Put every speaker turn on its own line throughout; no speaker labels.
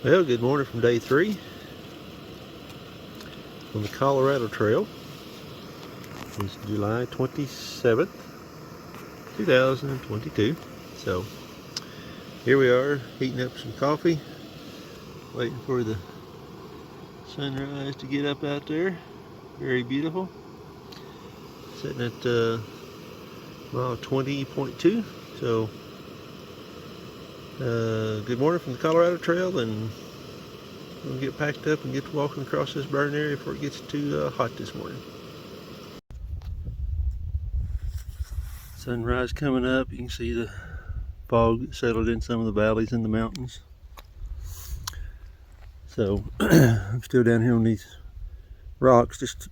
Well, good morning from day 3 on the Colorado Trail. It's July 27th, 2022. So here we are, heating up some coffee, waiting for the sunrise to get up out there. Very beautiful. Sitting at mile 20.2. So good morning from the Colorado Trail, and we'll get packed up and get to walking across this burn area before it gets too hot this morning. Sunrise coming up. You can see the fog that settled in some of the valleys in the mountains. So I'm still down here on these rocks just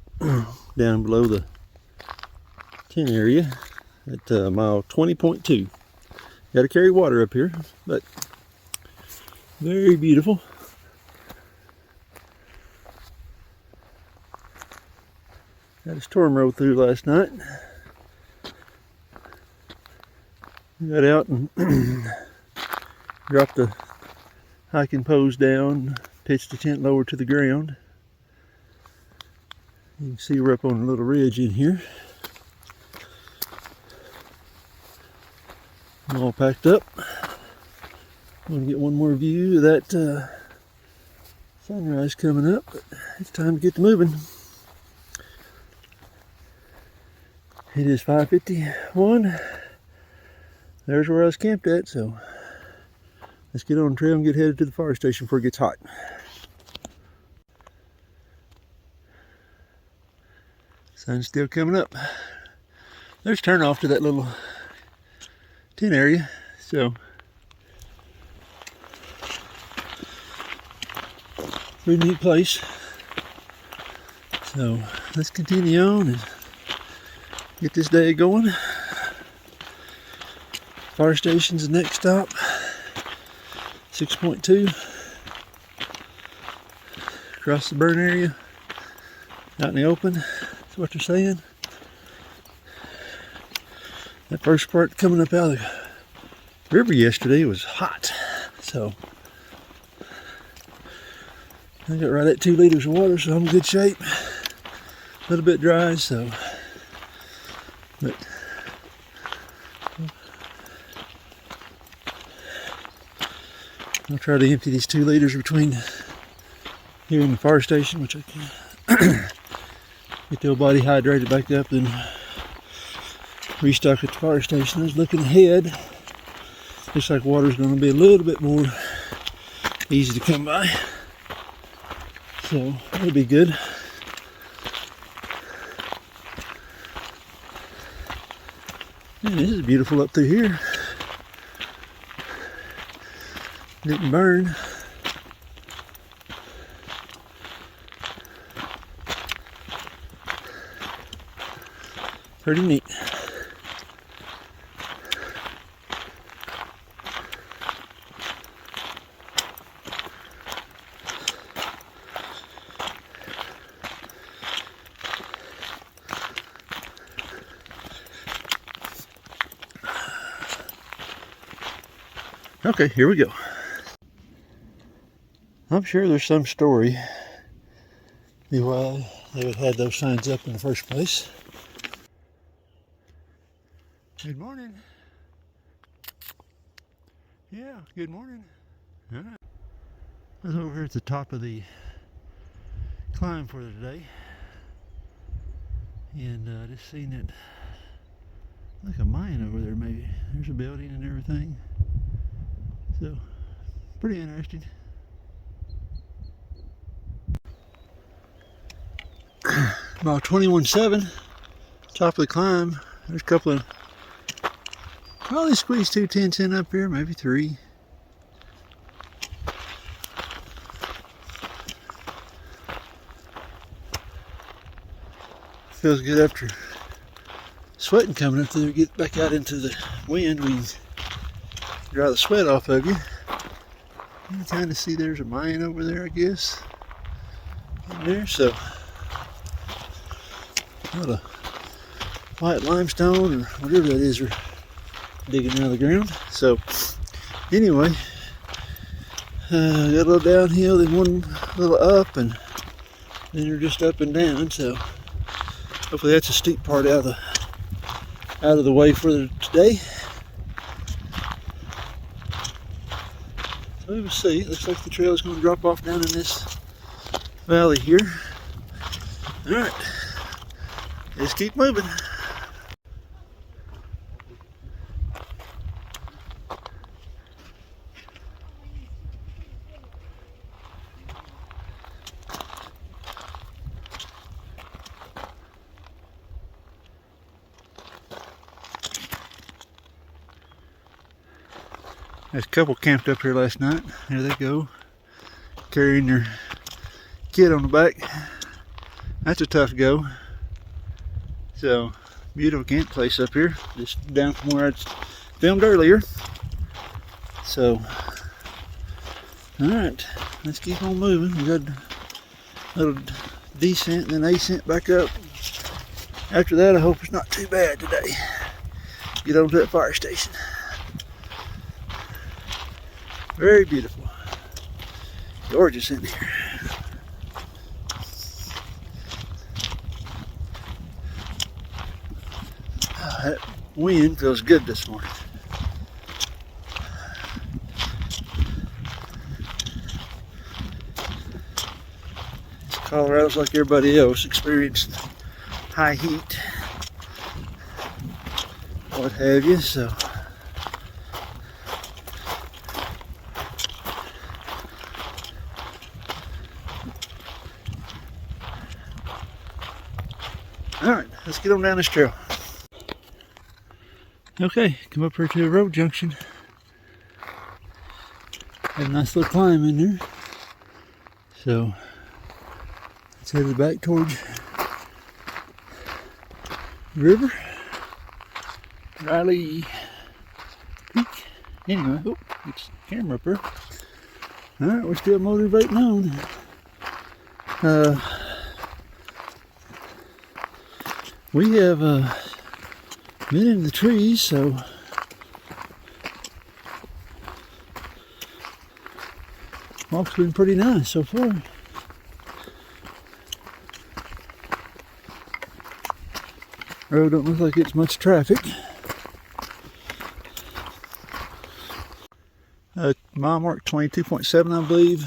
down below the 10 area at mile 20.2. Got to carry water up here, but very beautiful. Had a storm roll through last night. Got out and dropped the hiking poles down, pitched the tent lower to the ground. You can see we're up on a little ridge in here. I'm all packed up. I'm going to get one more view of that sunrise coming up, but it's time to get to moving. It is 5:51. There's where I was camped at, so let's get on the trail and get headed to the fire station before it gets hot. Sun's still coming up. There's turn off to that little tent area, so pretty neat place. So let's continue on and get this day going. Fire station's the next stop. 6.2. Across the burn area. Out in the open. That's what they're saying. That first part coming up out of the river yesterday was hot. So I got right at 2 liters of water, so I'm in good shape. A little bit dry, so but I'll try to empty these 2 liters between here and the fire station, which I can get the old body hydrated back up and restock at the fire station. I was looking ahead. Looks like water's going to be a little bit more easy to come by. So that'll be good. Man, this is beautiful up through here. Didn't burn. Pretty neat. Okay, here we go. I'm sure there's some story why they would have had those signs up in the first place. Good morning. Yeah, good morning. All right. I was over here at the top of the climb for today, and just seen it like a mine over there. Maybe there's a building and everything. So, pretty interesting. About 21.7, top of the climb. There's a couple of, probably squeezed 2 tents in up here, maybe 3. Feels good after sweating coming up there. Get back out into the wind. We dry the sweat off of you. You can kind of see there's a mine over there, I guess, in there. So a lot of white limestone or whatever that is, are digging out of the ground. So anyway, Got a little downhill, then one little up, and then you're just up and down. So hopefully that's a steep part out of the way for today. So we'll see. It looks like the trail is going to drop off down in this valley here. All right, let's keep moving. There's a couple camped up here last night. There they go, carrying their kid on the back. That's a tough go. So, beautiful camp place up here, just down from where I filmed earlier. So, alright, let's keep on moving. We got a little descent and then ascent back up. After that, I hope it's not too bad today. Get on to that fire station. Very beautiful. Gorgeous in here. That wind feels good this morning. Colorado's like everybody else, experienced high heat, what have you, so. Alright, let's get on down this trail. Okay, come up here to the road junction. Have a nice little climb in there. So, let's head back towards the river. Riley Peak. Anyway, oh, it's the camera up there. Alright, we're still motivating on. We have been in the trees, so walk's been pretty nice so far. Road don't look like it's much traffic. Mile mark 22.7, I believe.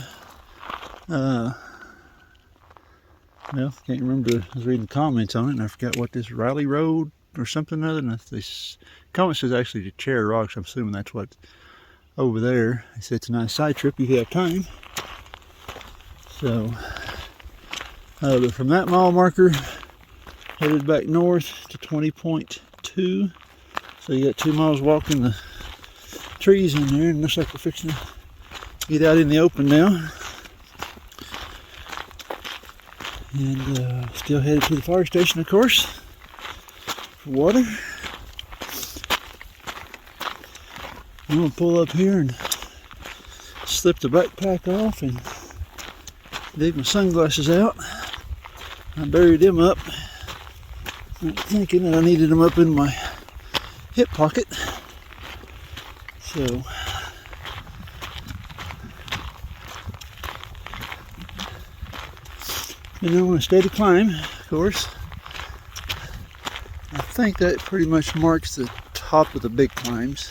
Well, can't remember. I was reading the comments on it, and I forgot what this Riley Road or something other. And this comment says actually to Chair Rocks. I'm assuming that's what's over there. They said it's a nice side trip if you have time. So, but from that mile marker, headed back north to 20.2. So you got 2 miles walking the trees in there, and looks like we're fixing to get out in the open now. And still headed to the fire station, of course, for water. I'm going to pull up here and slip the backpack off and dig my sunglasses out. I buried them up, not thinking that I needed them up in my hip pocket. So, and then on a steady climb, of course. I think that pretty much marks the top of the big climbs.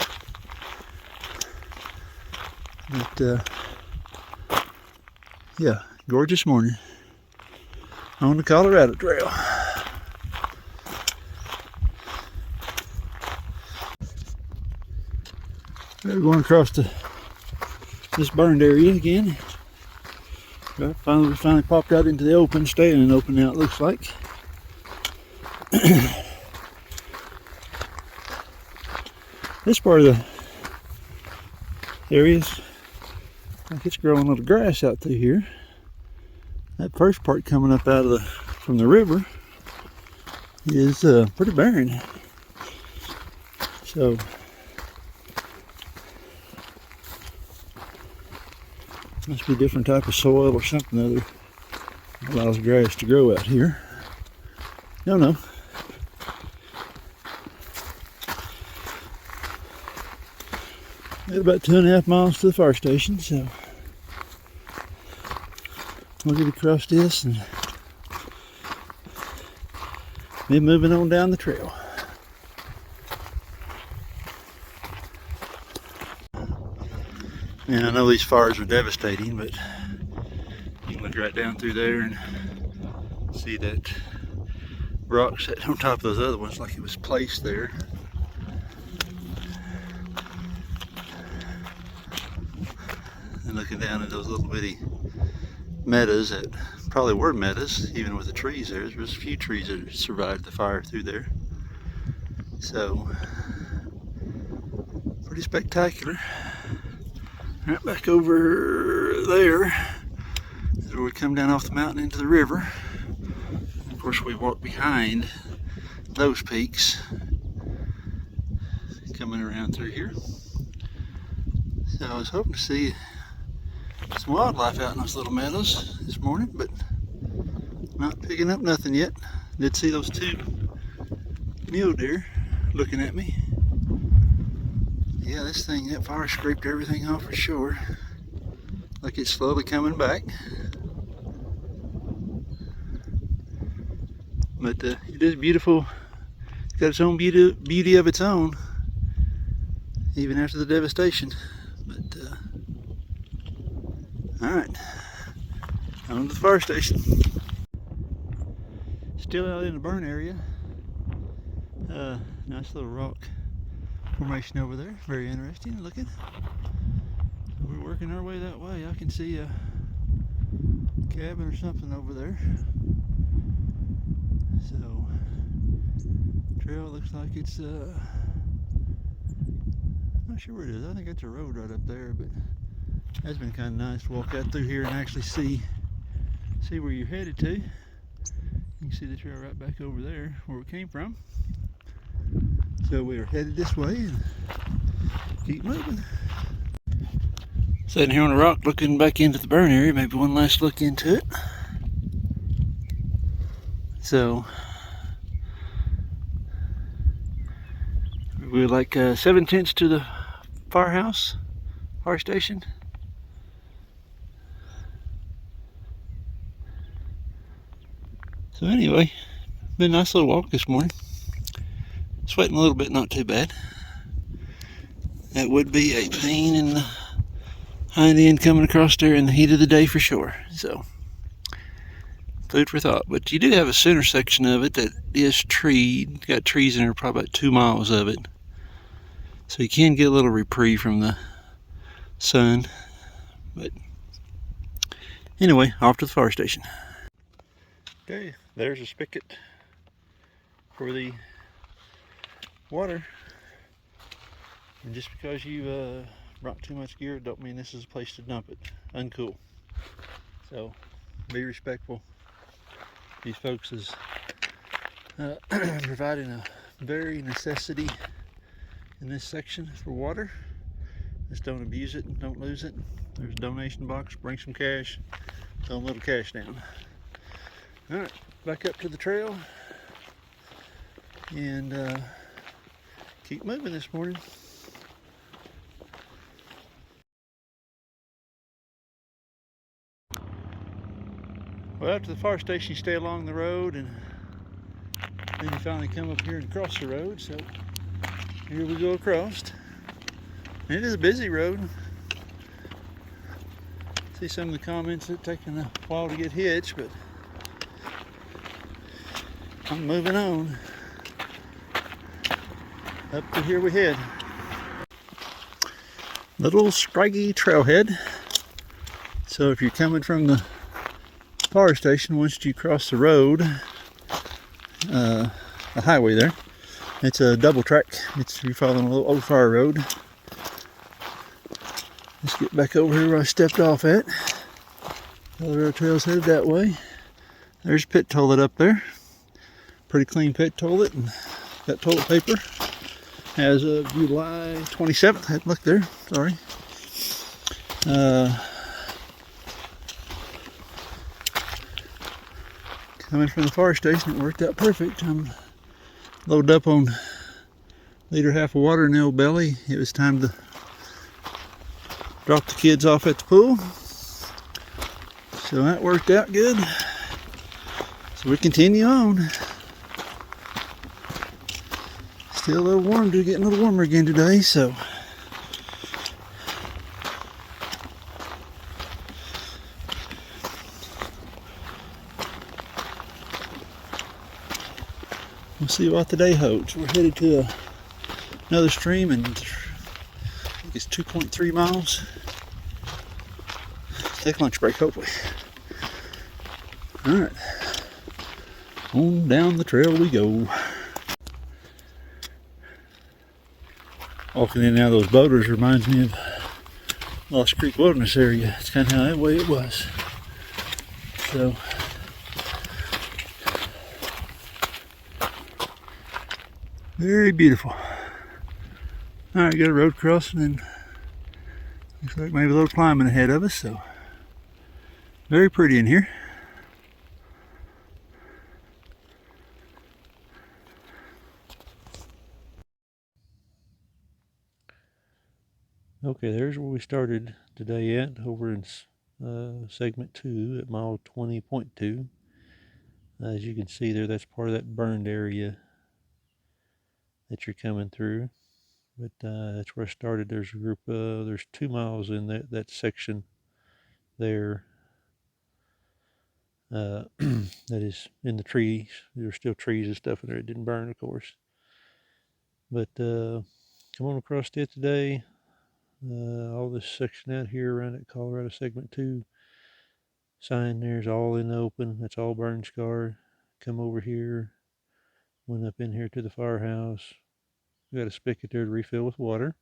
But yeah, gorgeous morning on the Colorado Trail. We're going across this burned area again. We finally popped out into the open, staying in open now it looks like. This part of the area is like it's growing a little grass out through here. That first part coming up out of from the river is pretty barren. So must be a different type of soil or something other that allows grass to grow out here. Don't know. Got about 2.5 miles to the fire station, so we'll get across this and then moving on down the trail. And I know these fires are devastating, but you can look right down through there and see that rock set on top of those other ones like it was placed there. And looking down at those little bitty meadows that probably were meadows, even with the trees there. There's a few trees that survived the fire through there. So, pretty spectacular. Right back over there is where we come down off the mountain into the river. And of course, we walk behind those peaks, coming around through here. So I was hoping to see some wildlife out in those little meadows this morning, but not picking up nothing yet. Did see those two mule deer looking at me. Yeah, this thing, that fire scraped everything off for sure. Like it's slowly coming back. But it is beautiful. It's got its own beauty of its own, even after the devastation. But, alright, on to the fire station. Still out in the burn area. Nice little rock formation over there, very interesting looking. So we're working our way that way. I can see a cabin or something over there. So trail looks like it's I'm not sure where it is. I think it's a road right up there, but that's been kind of nice to walk out through here and actually see where you're headed to. You can see the trail right back over there where we came from. So we are headed this way and keep moving. Sitting here on a rock looking back into the burn area, maybe one last look into it. So we're like 7/10 to the fire station. So anyway, been a nice little walk this morning. Sweating a little bit, not too bad. That would be a pain in the hind end coming across there in the heat of the day for sure. So, food for thought. But you do have a center section of it that is treed. Got trees in there, probably about 2 miles of it. So you can get a little reprieve from the sun. But anyway, off to the fire station. Okay, there's a spigot for the water. And just because you brought too much gear don't mean this is a place to dump it. Uncool. So be respectful. These folks is providing a very necessity in this section for water. Just don't abuse it and don't lose it. There's a donation box. Bring some cash. Throw a little cash down. Alright, back up to the trail and keep moving this morning. Well, after the fire station, you stay along the road, and then you finally come up here and cross the road. So here we go across. It is a busy road. See some of the comments that taking a while to get hitched, but I'm moving on. Up to here we head. Little scraggy trailhead. So if you're coming from the fire station, once you cross the road, the highway there, it's a double track. You're following a little old fire road. Let's get back over here where I stepped off at. The rail trail's headed that way. There's a pit toilet up there. Pretty clean pit toilet, and got toilet paper. As of July 27th, I had to look there, sorry. Coming from the fire station, it worked out perfect. I'm loaded up on liter half of water in the old belly. It was time to drop the kids off at the pool. So that worked out good. So we continue on. Still a little warm, getting a little warmer again today, so. We'll see what the day holds. We're headed to another stream, and I think it's 2.3 miles. Take lunch break, hopefully. All right, on down the trail we go. Walking in and out of those boulders reminds me of Lost Creek Wilderness area. It's kind of how that way it was. So, very beautiful. All right, got a road crossing, and looks like maybe a little climbing ahead of us. So, very pretty in here. Okay, there's where we started today at, over in segment 2 at mile 20.2. As you can see there, that's part of that burned area that you're coming through. But that's where I started. There's a group, there's 2 miles in that section there that is in the trees. There's still trees and stuff in there. It didn't burn, of course. But come on across it today. All this section out here around that Colorado segment 2 sign there's all in the open. That's all burn scar. Come over here. Went up in here to the firehouse. Got a spigot there to refill with water.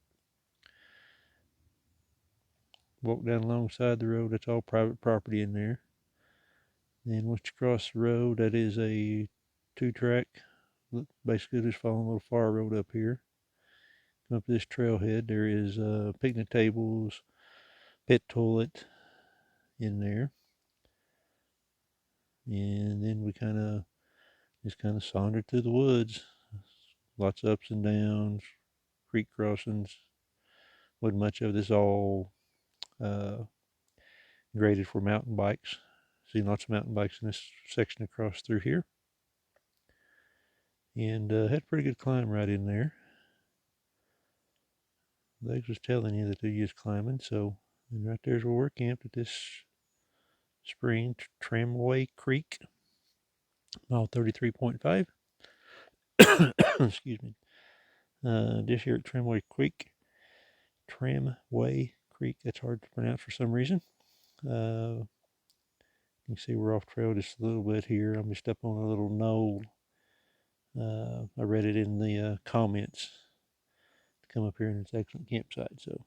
Walk down alongside the road. That's all private property in there. Then once you cross the road, that is a 2-track. Basically just following a little fire road up here. Come up this trailhead. There is picnic tables, pit toilet in there. And then we just sauntered through the woods. Lots of ups and downs, creek crossings. Wasn't much of this, all graded for mountain bikes. Seen lots of mountain bikes in this section across through here. And had a pretty good climb right in there. Legs was telling you that they was climbing, so, and right there's where we're camped at this spring, Tramway Creek, mile 33.5. Excuse me. This here at Tramway Creek, that's hard to pronounce for some reason. You can see we're off trail just a little bit here. I'm just up on a little knoll. I read it in the comments to come up here, and it's an excellent campsite. So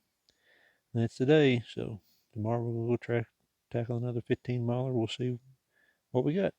that's today. So tomorrow we'll go tackle another 15 miler. We'll see what we got.